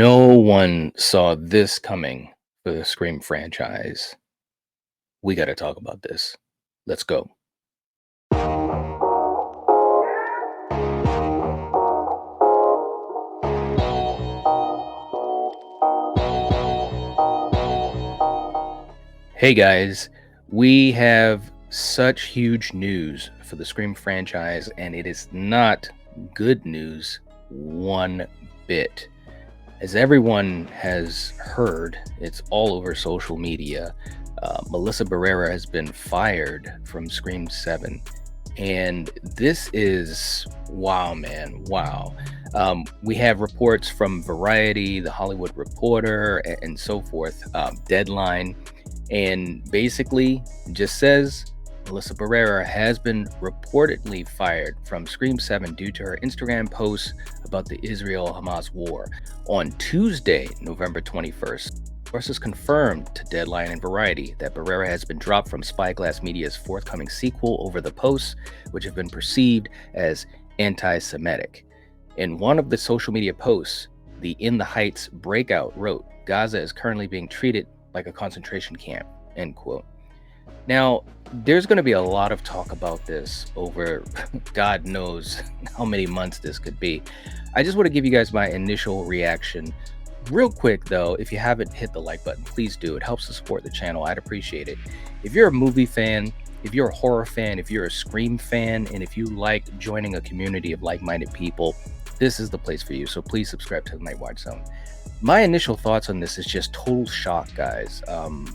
No one saw this coming for the Scream franchise. We got to talk about this. Let's go. Hey guys, we have such huge news for the Scream franchise, and it is not good news one bit. As everyone has heard, it's all over social media. Melissa Barrera has been fired from Scream 7. And this is wow, man, wow. We have reports from Variety, The Hollywood Reporter, and so forth, Deadline, and basically just says Melissa Barrera has been reportedly fired from Scream 7 due to her Instagram posts about the Israel-Hamas war. On Tuesday, November 21st, sources confirmed to Deadline and Variety that Barrera has been dropped from Spyglass Media's forthcoming sequel over the posts, which have been perceived as anti-Semitic. In one of the social media posts, the In the Heights breakout wrote, "Gaza is currently being treated like a concentration camp," end quote. Now, there's going to be a lot of talk about this over God knows how many months this could be. I just want to give you guys my initial reaction. Real quick though, if you haven't hit the like button, please do. It helps to support the channel. I'd appreciate it. If you're a movie fan, if you're a horror fan, if you're a Scream fan, and if you like joining a community of like-minded people, this is the place for you. So please subscribe to the NIGHTWATCH Zone. My initial thoughts on this is just total shock, guys.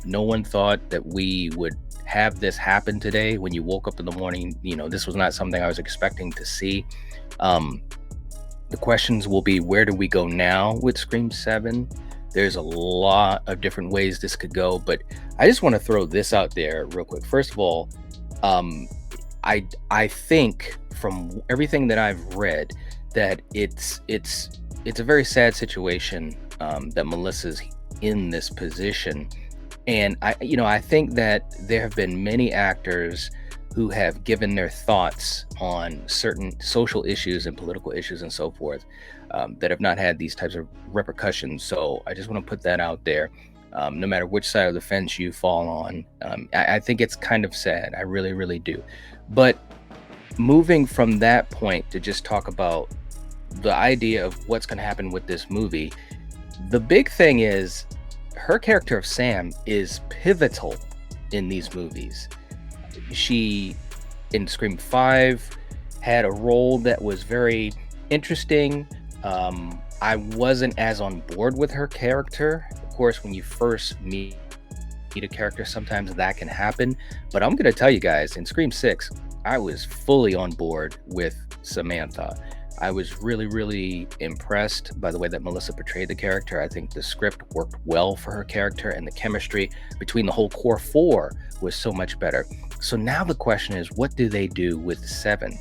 No one thought that we would have this happen today. When you woke up in the morning, this was not something I was expecting to see. The questions will be, where do we go now with Scream 7? There's a lot of different ways this could go, but I just want to throw this out there real quick. First of all, I think from everything that I've read that it's a very sad situation that Melissa's in this position. And I think that there have been many actors who have given their thoughts on certain social issues and political issues and so forth that have not had these types of repercussions. So I just want to put that out there. No matter which side of the fence you fall on, I think it's kind of sad. I really, really do. But moving from that point to just talk about the idea of what's going to happen with this movie, the big thing is her character of Sam is pivotal in these movies. She, in Scream 5, had a role that was very interesting. I wasn't as on board with her character. Of course, when you first meet a character, sometimes that can happen. But I'm going to tell you guys, in Scream 6, I was fully on board with Samantha. I was really, really impressed by the way that Melissa portrayed the character. I think the script worked well for her character, and the chemistry between the whole core four was so much better. So now the question is, what do they do with 7?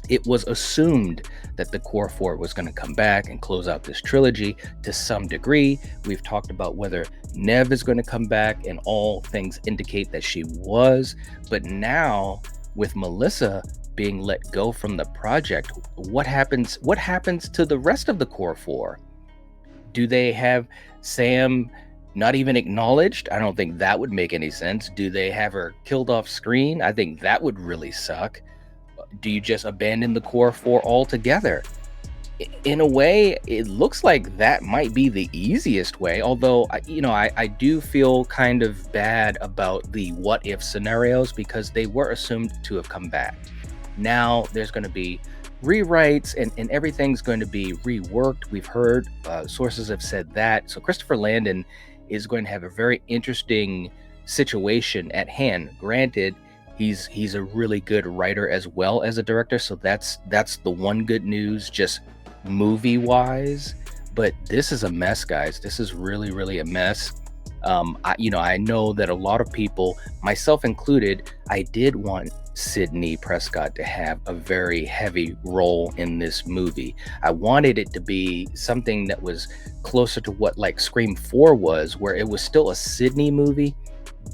It was assumed that the core four was going to come back and close out this trilogy to some degree. We've talked about whether Nev is going to come back, and all things indicate that she was. But now, with Melissa being let go from the project, what happens to the rest of the core four? Do they have Sam not even acknowledged? I don't think that would make any sense. Do they have her killed off screen? I think that would really suck. Do you just abandon the core four altogether? In a way, it looks like that might be the easiest way, although I do feel kind of bad about the what if scenarios, because they were assumed to have come back. Now there's going to be rewrites and everything's going to be reworked. We've heard sources have said that. So Christopher Landon is going to have a very interesting situation at hand. Granted, he's a really good writer as well as a director. So that's the one good news, just movie wise. But this is a mess, guys. This is really, really a mess. I know that a lot of people, myself included, I did want Sidney Prescott to have a very heavy role in this movie. I wanted it to be something that was closer to what like Scream 4 was, where it was still a Sidney movie,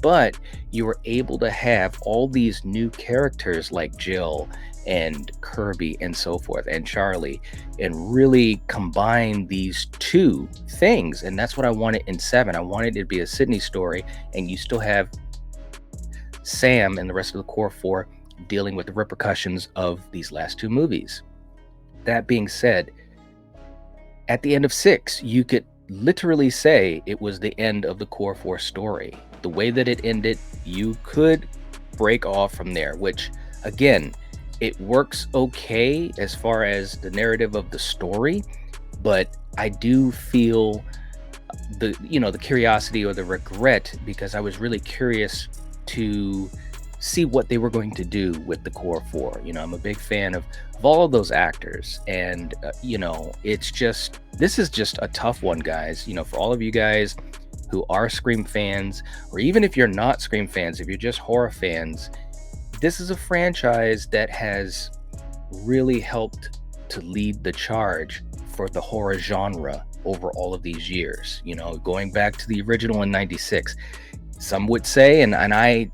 but you were able to have all these new characters like Jill and Kirby and so forth, and Charlie, and really combine these two things. And that's what I wanted in 7. I wanted it to be a Sydney story, and you still have Sam and the rest of the core 4 dealing with the repercussions of these last 2 movies. That being said, at the end of 6, you could literally say it was the end of the core 4 story. The way that it ended, you could break off from there, which again, it works okay as far as the narrative of the story, but I do feel the curiosity or the regret, because I was really curious to see what they were going to do with the core 4. I'm a big fan of all of those actors, and this is just a tough one, guys. For all of you guys who are Scream fans, or even if you're not Scream fans, if you're just horror fans, this is a franchise that has really helped to lead the charge for the horror genre over all of these years. Going back to the original in 96, some would say, and I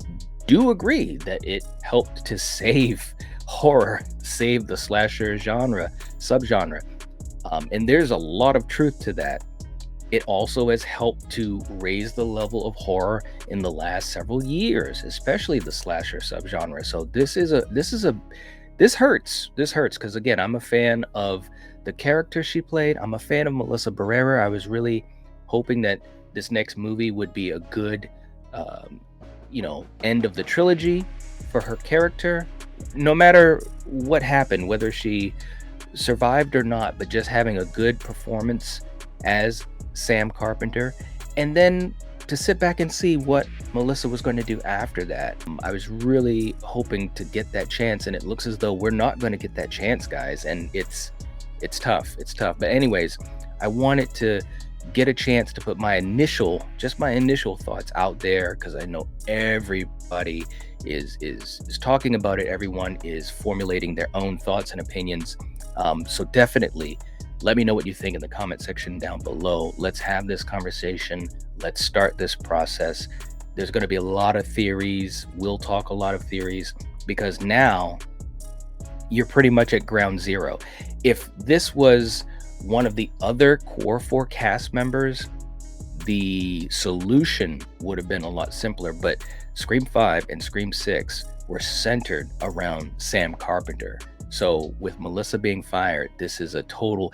do agree, that it helped to save horror, save the slasher subgenre. And there's a lot of truth to that. It also has helped to raise the level of horror in the last several years, especially the slasher subgenre. So this hurts because, again, I'm a fan of the character she played. I'm a fan of Melissa Barrera. I was really hoping that this next movie would be a good end of the trilogy for her character, no matter what happened, whether she survived or not, but just having a good performance as Sam Carpenter, and then to sit back and see what Melissa was going to do after that. I was really hoping to get that chance, and it looks as though we're not going to get that chance, guys, and it's tough. But anyways, I wanted to get a chance to put my initial thoughts out there, because I know everybody is talking about it. Everyone is formulating their own thoughts and opinions. So definitely let me know what you think in the comment section down below. Let's have this conversation. Let's start this process. There's going to be a lot of theories. We'll talk a lot of theories, because now you're pretty much at ground zero. If this was one of the other core 4 cast members, the solution would have been a lot simpler. But Scream 5 and Scream 6 were centered around Sam Carpenter. So with Melissa being fired, this is a total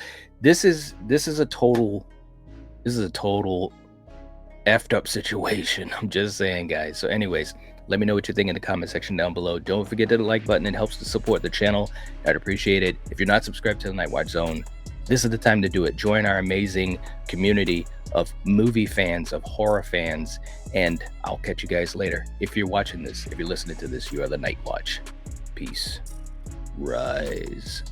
effed up situation. I'm just saying, guys. So anyways, let me know what you think in the comment section down below. Don't forget to hit the like button. It helps to support the channel. I'd appreciate it. If you're not subscribed to the Nightwatch Zone, this is the time to do it. Join our amazing community of movie fans, of horror fans, and I'll catch you guys later. If you're watching this, if you're listening to this, you are the Nightwatch. Peace. Rise.